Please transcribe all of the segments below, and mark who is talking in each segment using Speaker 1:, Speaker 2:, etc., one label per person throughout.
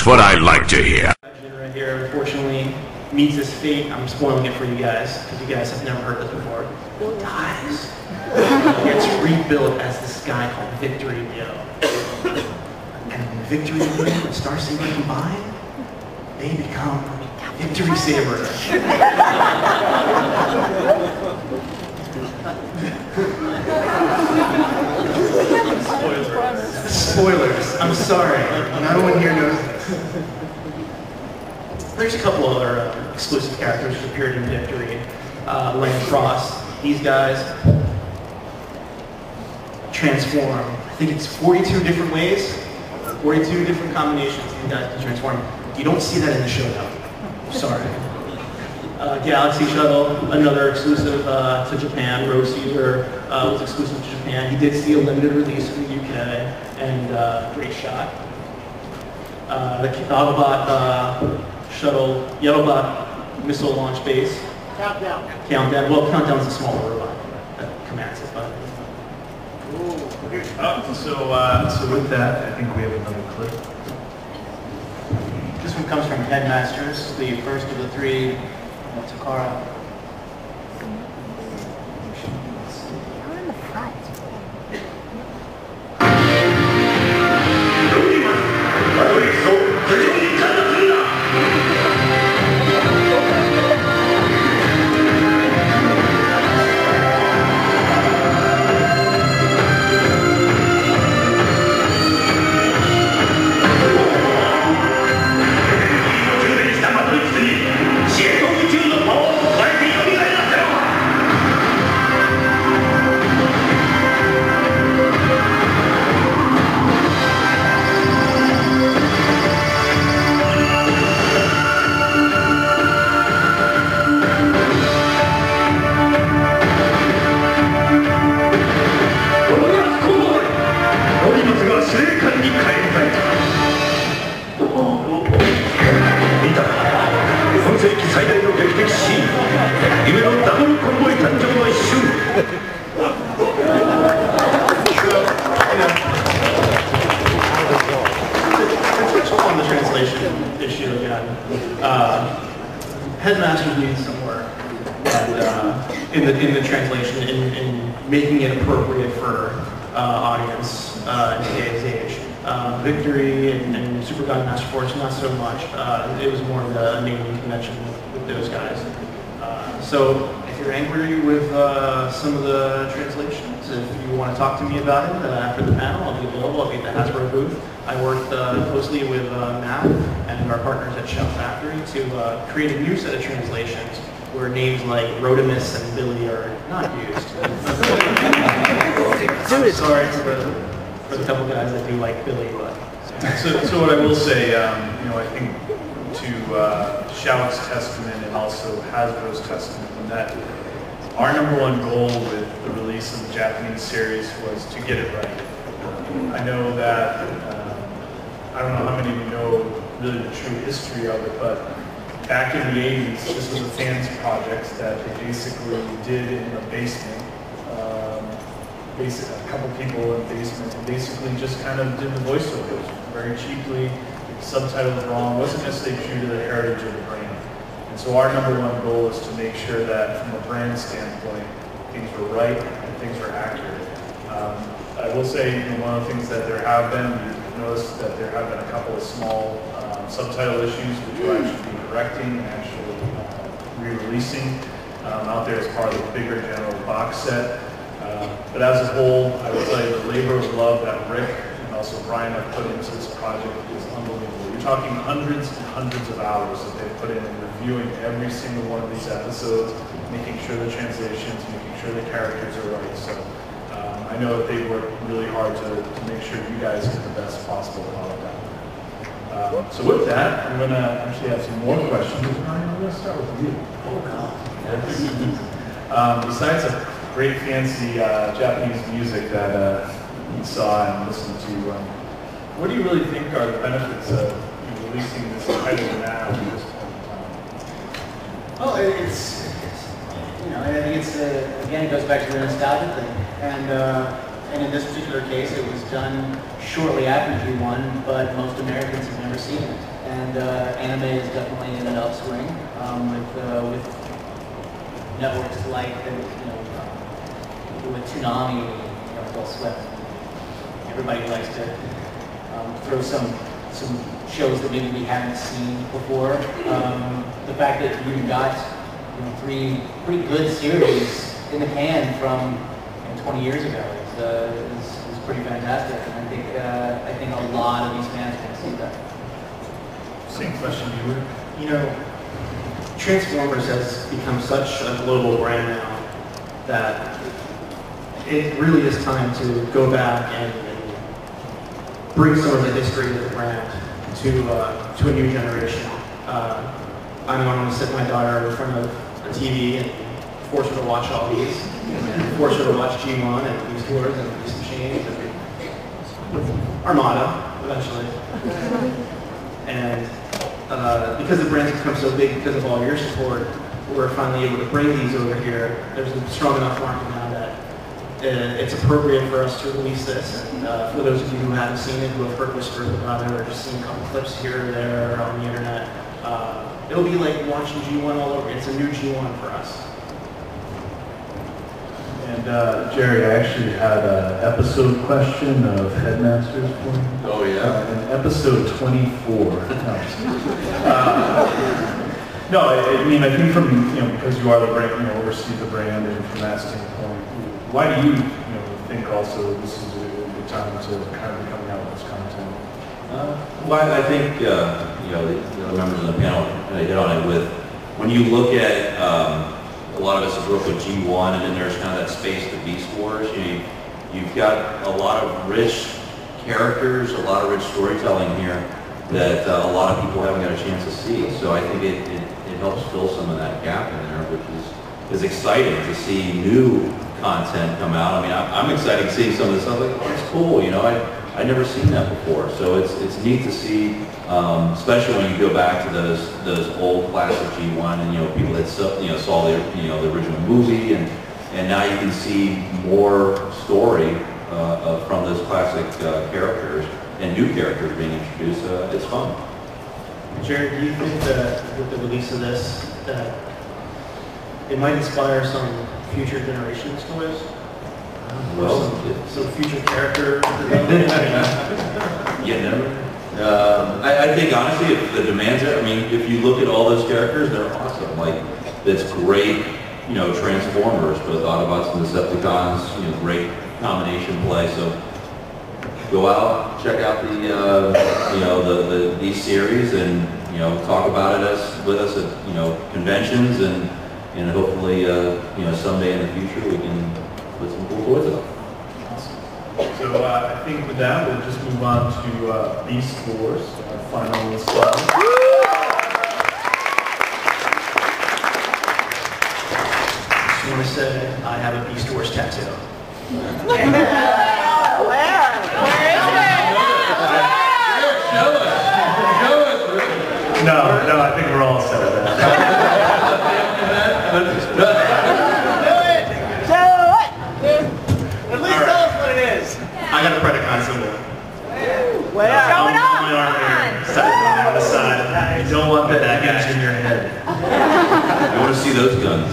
Speaker 1: That's what I like to hear.
Speaker 2: Right here, unfortunately, meets his fate. I'm spoiling it for you guys, because you guys have never heard this before. He dies. He gets rebuilt as this guy called Victory Leo. And when Victory Leo and Star Saber combine, they become Victory Saber. Spoilers. I'm sorry. No one here knows this. There's a couple other exclusive characters who appeared in Victory. Land Cross. These guys transform. I think it's 42 different ways, 42 different combinations these guys can transform. You don't see that in the show though. Sorry. Galaxy Shuttle, another exclusive to Japan. Road Caesar was exclusive to Japan. He did see a limited release in the UK, and great shot. The Autobot shuttle, Yellowbot missile launch base. Countdown. Countdown. Well, Countdown's a smaller robot that commands it, but.
Speaker 3: So with that, I think we have another clip.
Speaker 2: This one comes from Headmasters, the first of the three. Takara.
Speaker 4: You're in the front.
Speaker 2: Headmasters needs some work in the translation, in making it appropriate for audience in today's age. Victory and Super God Master Force, not so much. It was more of a naming convention with those guys. So if you're angry with some of the translations, if you want to talk to me about it after the panel, I'll be available. I'll be at the Hasbro booth. I worked closely with Matt and our partners at Shell Factory to create a new set of translations where names like Rodimus and Billy are not used. I'm sorry for the couple guys that do like Billy, but.
Speaker 3: So what I will say, I think to Shallot's testament and also Hasbro's testament, that our #1 goal with the release of the Japanese series was to get it right. I know that, I don't know how many of you know really the true history of it, but back in the 80s, this was a fans project that they basically did in a basement. A couple people in the basement, and basically just kind of did the voiceovers very cheaply. The subtitles wrong, wasn't necessarily true to the heritage of the brand. And so our #1 goal is to make sure that from a brand standpoint, things were right and things were accurate. I will say, one of the things that there have been, you've noticed that there have been a couple of small subtitle issues which we'll actually be correcting and actually re-releasing out there as part of the bigger general box set. But as a whole, I would tell you the labor of love that Rick and also Brian have put into this project is unbelievable. You're talking hundreds and hundreds of hours that they've put in reviewing every single one of these episodes, making sure the translations, making sure the characters are right. So I know that they worked really hard to make sure you guys get the best possible product out there. So with that, I'm going to actually have some more questions. Brian, I'm going to start with you.
Speaker 2: Oh, God.
Speaker 3: Besides a great fancy Japanese music that you saw and listened to, what do you really think are the benefits of releasing this title now at this point in time?
Speaker 5: Well, I think it's again, it goes back to the nostalgia thing, and
Speaker 1: And in this particular case, it was done shortly after G1, but most Americans have never seen it. And anime is definitely in an upswing with networks like with Toonami, Adult Swim. Everybody likes to throw some shows that maybe we haven't seen before. The fact that you got 3 pretty good series in the can from 20 years ago is pretty fantastic, and I think a lot of these fans can see that.
Speaker 3: Same question to you.
Speaker 2: Transformers has become such a global brand now that it really is time to go back and bring some of the history of the brand to a new generation. I don't want to sit my daughter in front of a TV and force her to watch all these, and force her to watch Jivion and Beast Wars and Beast Machines and Armada eventually. And because the brand's become so big because of all your support, we're finally able to bring these over here. There's a strong enough market now that it's appropriate for us to release this. And for those of you who haven't seen it, who have heard whispers about it, or just seen a couple clips here or there on the internet, it'll be like watching G1 all over. It's a new G1 for us.
Speaker 3: And Jerry, I actually had an episode question of Headmasters for you.
Speaker 5: Oh yeah.
Speaker 3: In episode 24. No, I mean, I think from because you are the brand, oversee the brand, and from that standpoint, why do you think also this is a good time to kind of be coming out with this content?
Speaker 5: Well, I think the other members of the panel kind of hit on it with when you look at a lot of us have grew up with G1, and then there's kind of that space to Beast Wars. You've got a lot of rich characters, a lot of rich storytelling here that a lot of people haven't got a chance to see. So I think it helps fill some of that gap in there, which is exciting to see new content come out. I mean, I'm excited seeing some of this stuff. Like, oh, it's cool. I'd never seen that before. So it's neat to see, especially when you go back to those old classic G1 and people that saw the original movie, and now you can see more story from those classic characters and new characters being introduced. It's fun.
Speaker 2: Jared, do you think that with the release of this, that it might inspire some future generations' toys?
Speaker 5: Well,
Speaker 2: some future character
Speaker 5: I think honestly, if the demands are, if you look at all those characters, they're awesome. Like, it's great, Transformers, both Autobots and Decepticons, great combination play. So go out, check out these series, and talk about it with us at conventions, and hopefully someday in the future we can put some cool toys up.
Speaker 3: So I think with that, we'll just move on to Beast Wars, our final slide.
Speaker 2: I want to say I have a Beast Wars tattoo.
Speaker 4: Where? Where is it?
Speaker 3: No, I think we're all set with that.
Speaker 1: At least tell us what it is.
Speaker 2: I got a Predacon symbol.
Speaker 4: Where? Show it off.
Speaker 2: On my arm here. Set it on the side. You don't want that image in your head.
Speaker 5: You want to see those guns?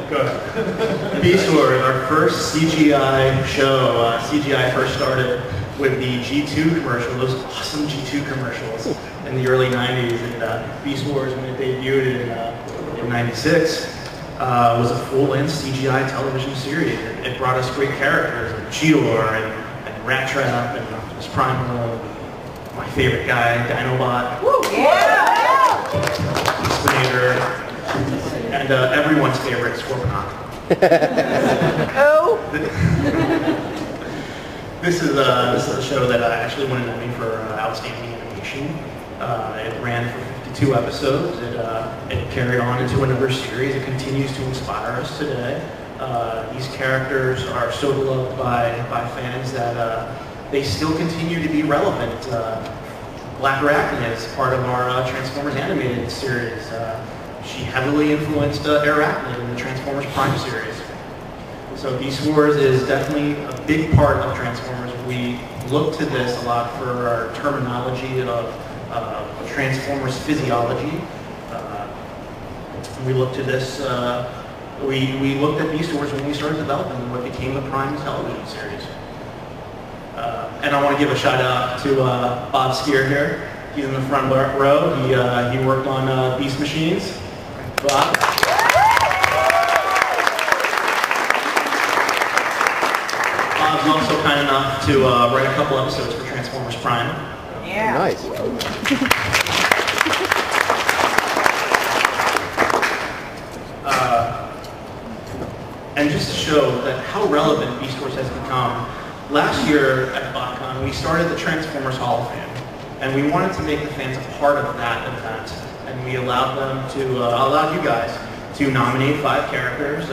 Speaker 3: Go ahead.
Speaker 2: Beast Wars, our first CGI show. CGI first started with the G2 commercial, those awesome G2 commercials in the early 90s. And Beast Wars, when it debuted in 96, was a full-length CGI television series. It brought us great characters like Cheetor and Rat Trap and Optimus Primal, my favorite guy, Dinobot.
Speaker 4: Woo! Yeah!
Speaker 2: Spinator, and everyone's favorite, Scorponok.
Speaker 4: Oh!
Speaker 2: This is a show that actually won an Emmy for outstanding animation. It ran for 52 episodes. It carried on into another series. It continues to inspire us today. These characters are so beloved by fans that they still continue to be relevant. Black Arachne is part of our Transformers animated series. she heavily influenced Arachnid in the Transformers Prime series. So Beast Wars is definitely a big part of Transformers. We look to this a lot for our terminology of Transformers physiology. We look to this, we looked at Beast Wars when we started developing what became the Prime television series. And I want to give a shout out to Bob Steer here. He's in the front row. He worked on Beast Machines. Bob. Bob's also kind enough to write a couple episodes for Transformers Prime.
Speaker 4: Yeah.
Speaker 6: Nice.
Speaker 2: And just to show that how relevant Beast Wars has become, last year at BotCon, we started the Transformers Hall of Fame. And we wanted to make the fans a part of that event. And we allowed them to, allowed you guys to nominate 5 characters.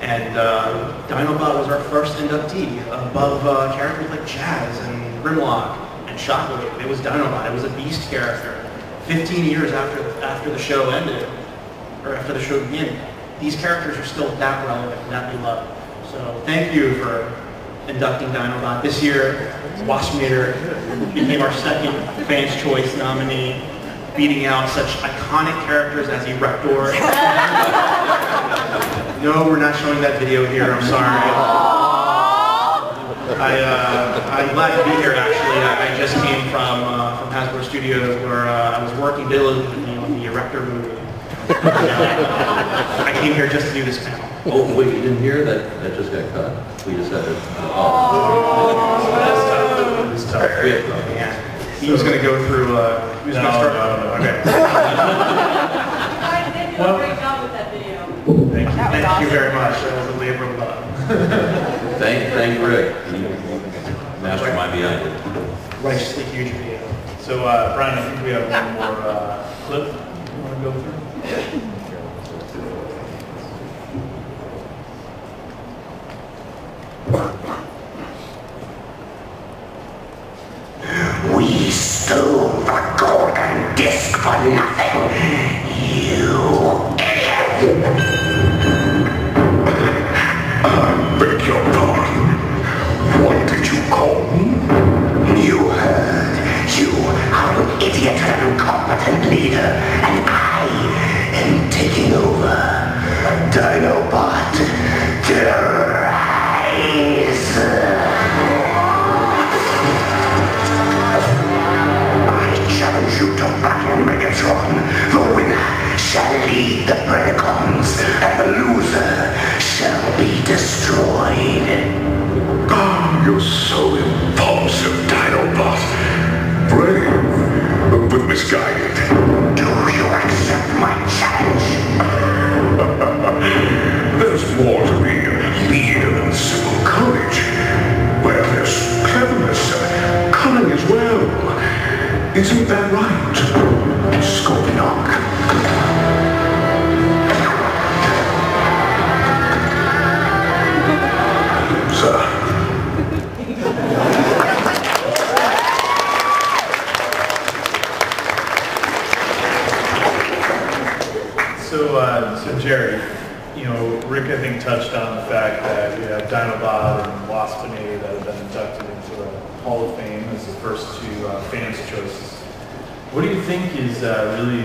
Speaker 2: Dinobot was our first inductee, above characters like Jazz and Grimlock and Shockwave. It was Dinobot, it was a Beast character. 15 years after the show ended, or after the show began, these characters are still that relevant and that beloved. So thank you for inducting Dinobot. This year, Waspinator became our second Fans' Choice nominee, beating out such iconic characters as Erector. No, we're not showing that video here, I'm sorry. I'm glad to be here, actually. I just came from Hasbro Studios where I was working diligently on the Erector movie. I came here just to do this panel.
Speaker 5: Oh, wait, you didn't hear that? That just got cut. We just had it.
Speaker 3: That's tough.
Speaker 2: Yeah. He was going to go through, he was going to start.
Speaker 3: No. Okay.
Speaker 7: You guys did do a great job with that video.
Speaker 3: Thank you.
Speaker 2: Thank you very much. That was a labor of love.
Speaker 5: Thank Rick. Mastermind behind it.
Speaker 2: Righteously huge video.
Speaker 3: So, Brian, I think we have one more clip you want to go through.
Speaker 8: We stole the golden disc for nothing, you idiot! I beg your pardon. What did you call me? You heard. You are an idiot and incompetent leader, and I am taking over. Dinobot, terrorize! Challenge you to battle Megatron. The winner shall lead the Predacons, and the loser shall be destroyed. Ah, you're so impulsive, Dinobot. Brave, but misguided. Do you accept my challenge? There's more to being a leader than simple courage. Well, there's cleverness and cunning as well. Isn't that right, Scorponok? Sir.
Speaker 3: So Jerry, you know, Rick I think touched on the fact that we have Dinobot and Waspinator that have been inducted into the Hall of Fame as the first 2 Fans' Choices. What do you think is really,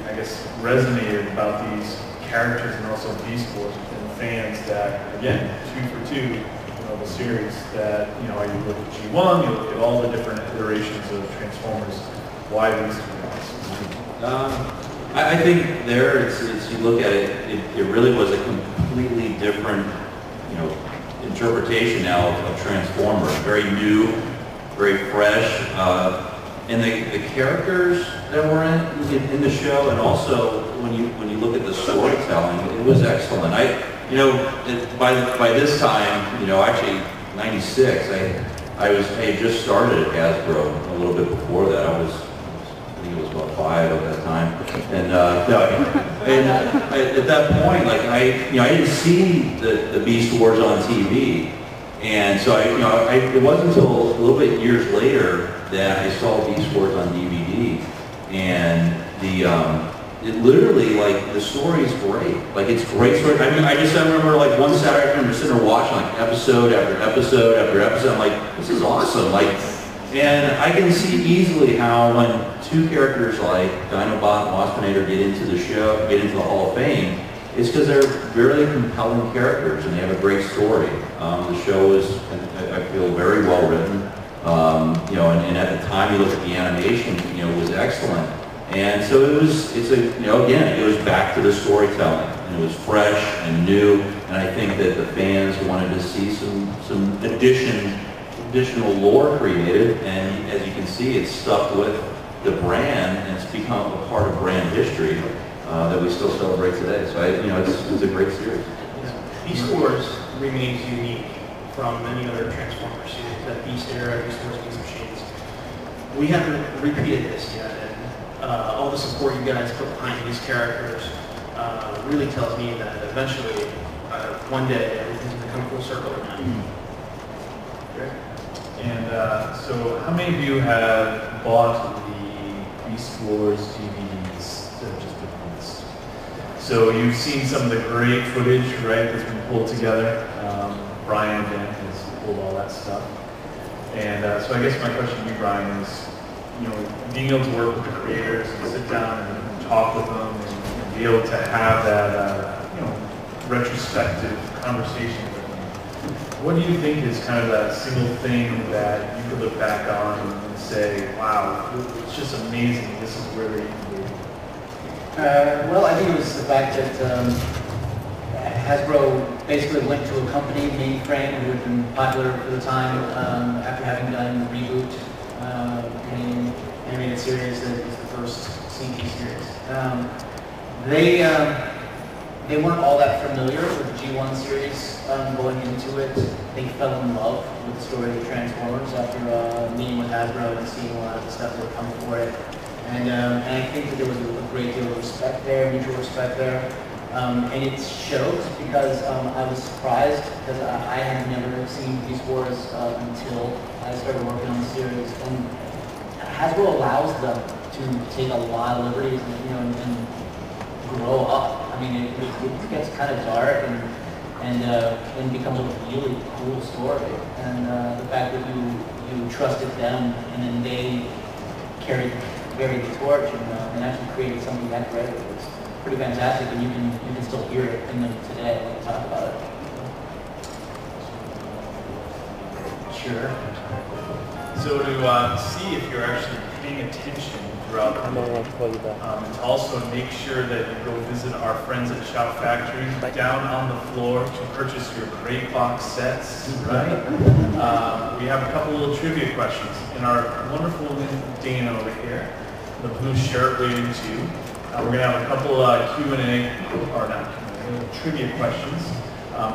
Speaker 3: I guess, resonated about these characters and also Beast Wars within fans that, again, 2 for 2, you know, the series that, you know, you look at G1, you look at all the different iterations of Transformers, why these 2 ones?
Speaker 5: I think there, it's you look at it, it really was a completely different, you know, interpretation now of Transformers. Very new, very fresh, and the characters that were in the show, and also when you look at the storytelling, it was excellent. By this time, you know, actually '96, I had just started at Hasbro a little bit before that. I think it was about 5 at that time, and at that point, like I didn't see the Beast Wars on TV, and so it wasn't until a little bit years later that I saw Beast Wars on DVD, and it literally, like, the story is great. Like, it's great story. I mean, I remember, like, one Saturday afternoon, just sitting there watching, like, episode after episode after episode. I'm like, this is awesome. Like, and I can see easily how when two characters like Dinobot and Waspinator get into the show, get into the Hall of Fame, it's because they're very compelling characters and they have a great story. The show is, I feel, very well written. You know, and at the time you look at the animation, you know, was excellent. And so it's a, you know, again, it goes back to the storytelling, and it was fresh and new, and I think that the fans wanted to see some additional lore created, and as you can see, it's stuck with the brand, and it's become a part of brand history that we still celebrate today. So, you know, it's a great series.
Speaker 2: Beast Wars remains unique from many other Transformers series, that Beast era, Beast Wars, Beast Machines. We haven't repeated this yet. All the support you guys put behind these characters really tells me that eventually, one day, everything's going to come full circle again.
Speaker 3: Great. And so how many of you have bought the Beast Wars DVDs that have just been released? So you've seen some of the great footage, right, that's been pulled together. Brian again has pulled all that stuff. And so I guess my question to you, Brian, is, you know, being able to work with the creators and sit down and talk with them and be able to have that, you know, retrospective conversation with them. What do you think is kind of that single thing that you could look back on and say, wow, it's just amazing, this is where they can be?
Speaker 1: Well, I think it was the fact that Hasbro basically went to a company, Mainframe, who had been popular for the time after having done the reboot animated series that is the first CG series. They weren't all that familiar with the G1 series going into it. They fell in love with the story of the Transformers after meeting with Hasbro and seeing a lot of the stuff that would come for it. And I think that there was a great deal of respect there, mutual respect there. And it shows because I was surprised because I had never seen Beast Wars until I started working on the series. And Hasbro allows them to take a lot of liberties and, you know, and grow up. I mean, it gets kind of dark and becomes a really cool story. And the fact that you trusted them and then they carried the torch and actually created something that great was pretty fantastic. And you can still hear it in them today when they talk about it. Sure.
Speaker 3: So to see if you're actually paying attention throughout the day, and to also make sure that you go visit our friends at Shout Factory down on the floor to purchase your great box sets, right? We have a couple little trivia questions. And our wonderful Dana over here, the blue shirt waiting too. We're going to have a couple Q&A, or not Q&A, trivia questions.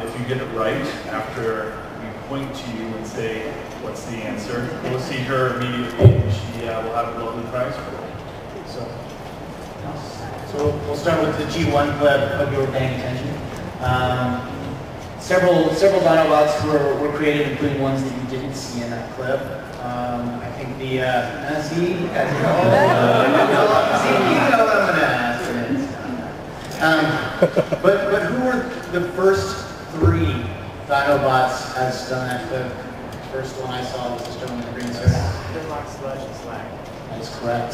Speaker 3: If you get it right after we point to you and say, what's the answer? We'll see her immediately, and she will have a lovely prize for you.
Speaker 1: So we'll start with the G1 clip. Hope you were paying attention. Several Dinobots were created, including ones that you didn't see in that clip. I think the you know what I'm gonna ask. But who were the first three Dinobots as done that clip? First one I saw was just showing the green shirt.
Speaker 4: Gridlock, Sludge, and Slag.
Speaker 1: That is correct.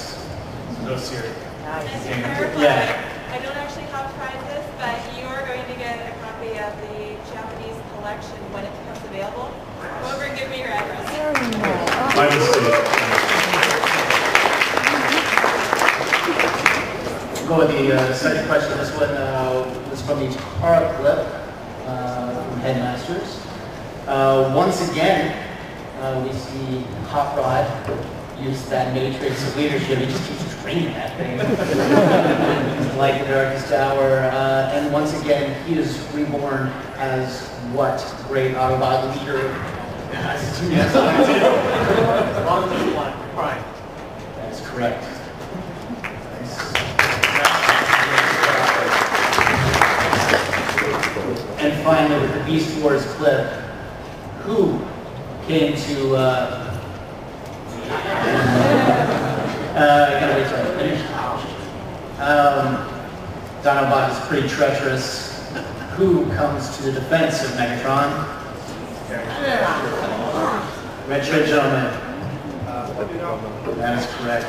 Speaker 3: No, Siri.
Speaker 7: And to clarify,
Speaker 1: Yeah.
Speaker 7: I don't actually have prizes, but you are going to get a copy of the Japanese collection when it becomes available. Go over and give me your address.
Speaker 3: My mistake.
Speaker 1: We'll go with the second question. This one was from the Takara clip from Headmasters. Once again, we see Hot Rod use that matrix of leadership. He just keeps training that thing. Like the Darkest Hour. And once again, he is reborn as what great Autobot leader? Yes, Prime. That is correct. And finally, with the Beast Wars clip, who came to I gotta wait till I finish. Dinobot is pretty treacherous. Who comes to the defense of Megatron? Red-shirt gentleman. That is correct.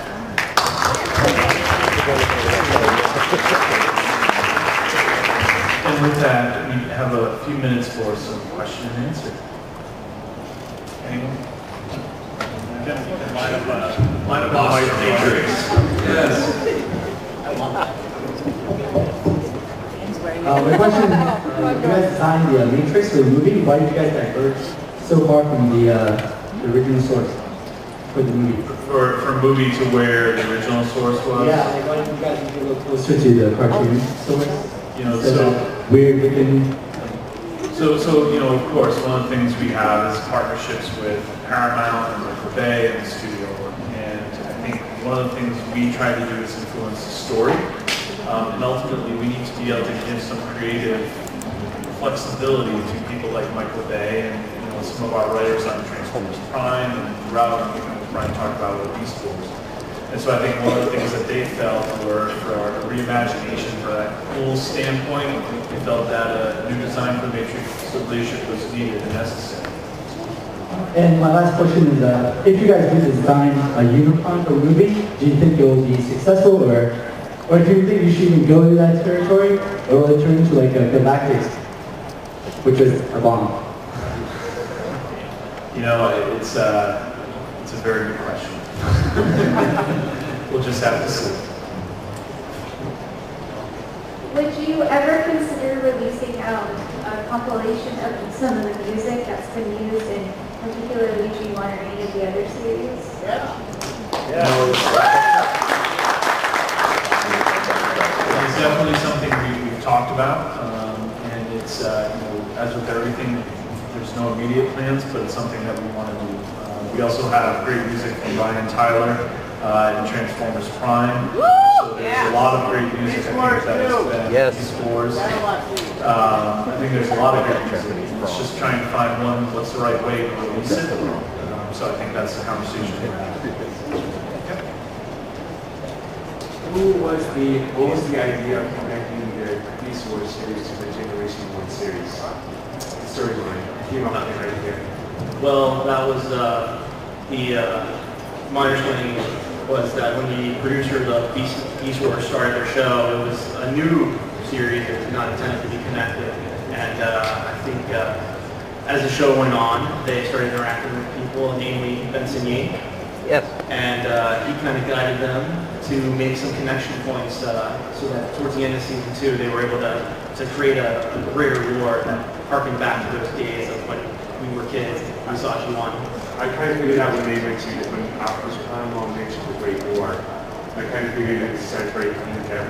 Speaker 3: And with that, we have a few minutes for some question and answer. Anyone? Line up on my Matrix. Yes.
Speaker 6: My question, you guys designed the Matrix for the movie. Why did you guys diverge so far from the original source for the movie?
Speaker 3: For movie to where the original source was?
Speaker 6: Yeah, like why did you guys get a little closer to the cartoon source?
Speaker 3: You know,
Speaker 6: Instead
Speaker 3: so
Speaker 6: of weird looking.
Speaker 3: So you know, of course, one of the things we have is partnerships with Paramount and with Bay and the studio. And I think one of the things we try to do is influence the story. And ultimately, we need to be able to give some creative flexibility to people like Michael Bay and some of our writers on Transformers Prime and throughout. Brian talked about with Beast Wars. And so I think one of the things that they felt were for a reimagination, for that cool standpoint, they felt that a new design for the Matrix leadership was needed and necessary.
Speaker 6: And my last question is, if you guys do design a Unicron for a movie, do you think it will be successful, or do you think you should even go to that territory, or will it turn into like a Galactic, which is a bomb?
Speaker 3: You know, it's a very good question. We'll just have to see.
Speaker 9: Would you ever consider releasing a compilation of some of the music that's been used in particularly Jivion or any of the other series?
Speaker 3: It's definitely something we've talked about, and it's as with everything, there's no immediate plans, but it's something that we want to do. We also have great music from Ryan Tyler in Transformers Prime. So there's a lot of great music. I think that has been Beast Wars. I think there's a lot of great music. It's just trying to find what's the right way to release it. So I think that's the conversation we're having.
Speaker 4: What was the idea of connecting the Beast Wars series to the Generation 1 series? The storyline came up right here.
Speaker 2: Well, that was my understanding was that when the producer of the Beast Wars started their show, it was a new series that was not intended to be connected. And I think as the show went on, they started interacting with people, namely Benson Yee.
Speaker 10: Yes.
Speaker 2: And he kind of guided them to make some connection points so that towards the end of season 2, they were able to create a greater lore that harkened back to those days of when we were kids, we saw Jivion.
Speaker 4: I kind of figured out when they went to when Optimus Prime mentioned the Great War. I kind of figured it was separate from everything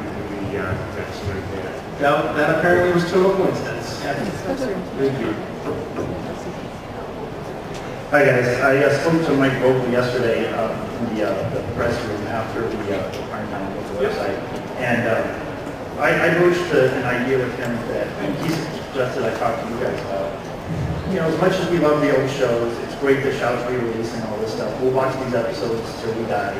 Speaker 4: the connection right there.
Speaker 2: That apparently was total coincidence.
Speaker 4: Thank you.
Speaker 11: Hi guys, I spoke to Mike Vogel yesterday in the press room after the Prime Time website, and I broached an idea with him that he suggested I talk to you guys about. You know, as much as we love the old shows, it's great that Shout's re-releasing all this stuff. We'll watch these episodes till we die.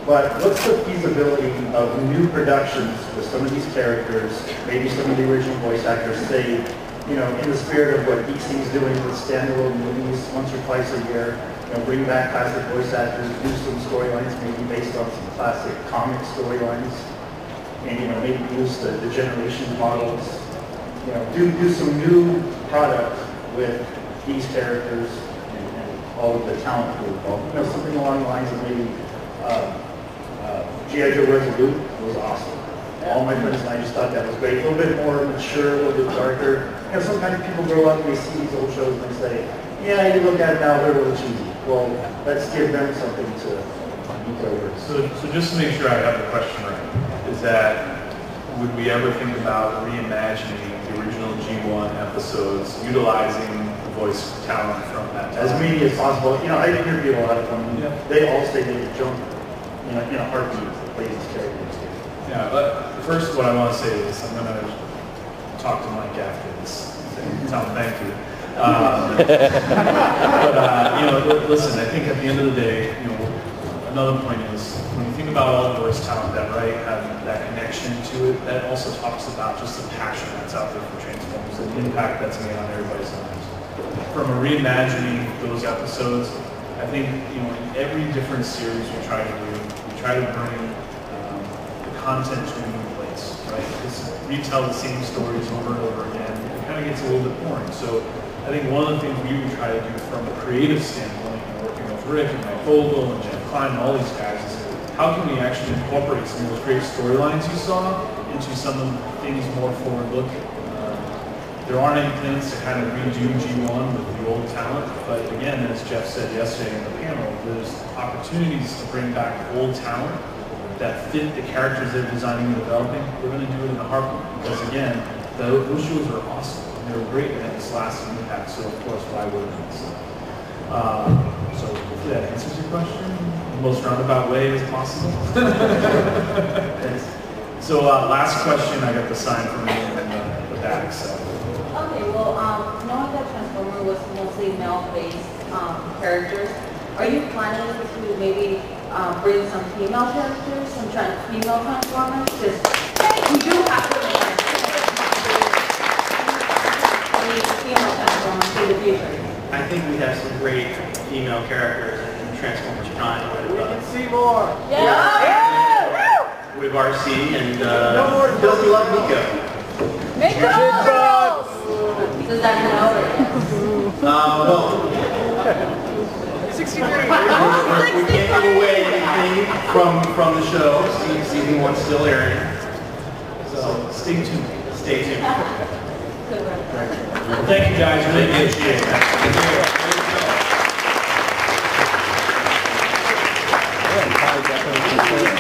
Speaker 11: But what's the feasibility of new productions with some of these characters, maybe some of the original voice actors, say, you know, in the spirit of what DC's doing with standalone movies once or twice a year, you know, bring back classic voice actors, do some storylines maybe based on some classic comic storylines, and, you know, maybe use the generation models, you know, do some new product with these characters and all of the talent pool involved. You know, something along the lines of maybe G.I. Joe Resolute was awesome. All my friends and I just thought that was great. A little bit more mature, a little bit darker. You know, sometimes people grow up and they see these old shows and they say, yeah, you look at it now, they're a little cheesy. Well, let's give them something to eat over.
Speaker 3: So just to make sure I have the question right, is that would we ever think about reimagining the original G1 episodes, utilizing the voice talent from that time?
Speaker 11: As many as possible. You know, I interview a lot of them. Yeah. They all say they would jump in a heartbeat to play these characters.
Speaker 3: Yeah, but first what I want to say is I'm going to talk to Mike after this and tell him thank you. But, you know, listen, I think at the end of the day, you know, another point is, when you think about all the voice talent that write, have that connection to it, that also talks about just the passion that's out there for Transformers and the impact that's made on everybody's lives. From a reimagining those episodes, I think, you know, in every different series we try to do, we try to bring the content to a new place, right? Because retell the same stories over and over again, it kind of gets a little bit boring. So I think one of the things we would try to do from a creative standpoint, and working with Rick and Mike Vogel and Jeff Klein and all these guys, is how can we actually incorporate some of those great storylines you saw into some of the things more forward-looking. There aren't any plans to kind of redo G1 with the old talent, but again, as Jeff said yesterday in the panel, there's opportunities to bring back old talent that fit the characters they're designing and developing. We're going to do it in a heartbeat because again, those shows are awesome. They were great and had this lasting impact, so of course, why wouldn't we? So hopefully that answers your question in the most roundabout way as possible. So last question, I got the sign from you in the back. So.
Speaker 10: Okay, well, knowing that Transformer was mostly male-based characters, are you planning to maybe bring some female characters, some female Transformers? Because we do have to make female Transformers in the future.
Speaker 2: I think we have some great female characters in Transformers Prime.
Speaker 11: We can see more.
Speaker 2: With RC and Filthy Love Nico.
Speaker 10: Does that know?
Speaker 2: Well, 63. We can't give away anything from the show. Season 1's still airing. So stay tuned. Stay tuned.
Speaker 3: Thank you guys, really appreciate it.